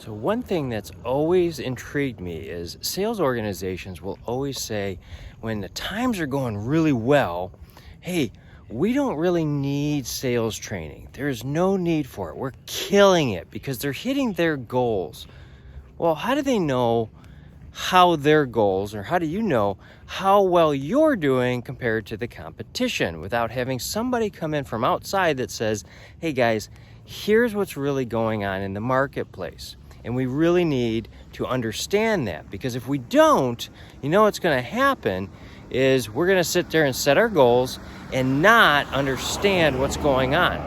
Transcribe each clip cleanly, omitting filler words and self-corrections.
So one thing that's always intrigued me is sales organizations will always say when the times are going really well, hey, we don't really need sales training. There's no need for it. We're killing it because they're hitting their goals. Well, how do they know how their goals, or how do you know how well you're doing compared to the competition without having somebody come in from outside that says, hey guys, here's what's really going on in the marketplace. And we really need to understand that, because if we don't, what's going to happen is we're going to sit there and set our goals and not understand what's going on.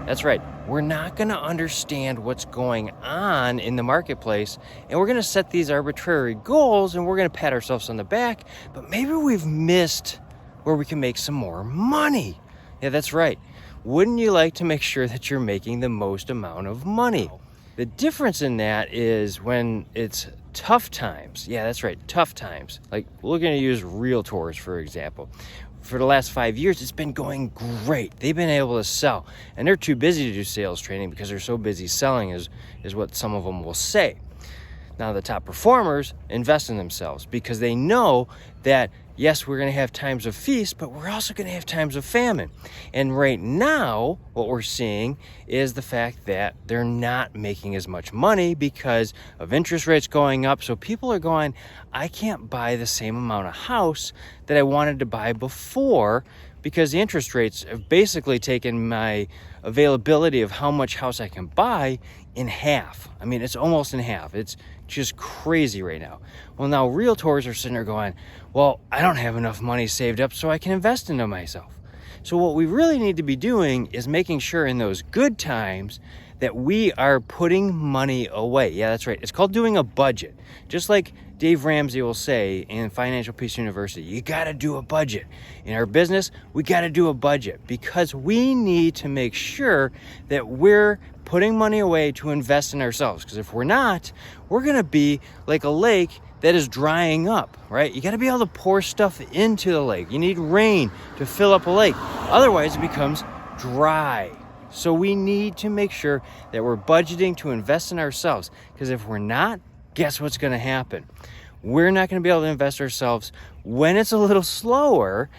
That's right. We're not going to understand what's going on in the marketplace, and we're going to set these arbitrary goals and we're going to pat ourselves on the back, but maybe we've missed where we can make some more money. Yeah, that's right. Wouldn't you like to make sure that you're making the most amount of money? The difference in that is when it's tough times. Yeah, that's right, tough times. Like, we're going to use realtors, for example. For the last 5 years, it's been going great. They've been able to sell, and they're too busy to do sales training because they're so busy selling is what some of them will say. Now, the top performers invest in themselves because they know that, yes, we're going to have times of feast, but we're also going to have times of famine. And right now, what we're seeing is the fact that they're not making as much money because of interest rates going up. So people are going, I can't buy the same amount of house that I wanted to buy before because the interest rates have basically taken my availability of how much house I can buy in half. I mean, it's almost in half. It's just crazy right now. Well, now realtors are sitting there going, well, I don't have enough money saved up so I can invest into myself. So what we really need to be doing is making sure in those good times that we are putting money away. Yeah, that's right. It's called doing a budget. Just like Dave Ramsey will say in Financial Peace University, you got to do a budget. In our business, we got to do a budget because we need to make sure that we're putting money away to invest in ourselves. Because if we're not, we're going to be like a lake that is drying up, right? You got to be able to pour stuff into the lake. You need rain to fill up a lake. Otherwise, it becomes dry. So we need to make sure that we're budgeting to invest in ourselves. Because if we're not, guess what's going to happen? We're not going to be able to invest ourselves when it's a little slower,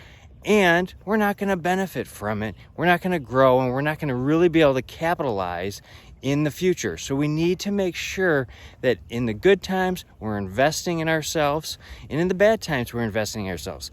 and we're not going to benefit from it. We're not going to grow, and we're not going to really be able to capitalize in the future. So we need to make sure that in the good times, we're investing in ourselves, and in the bad times, we're investing in ourselves.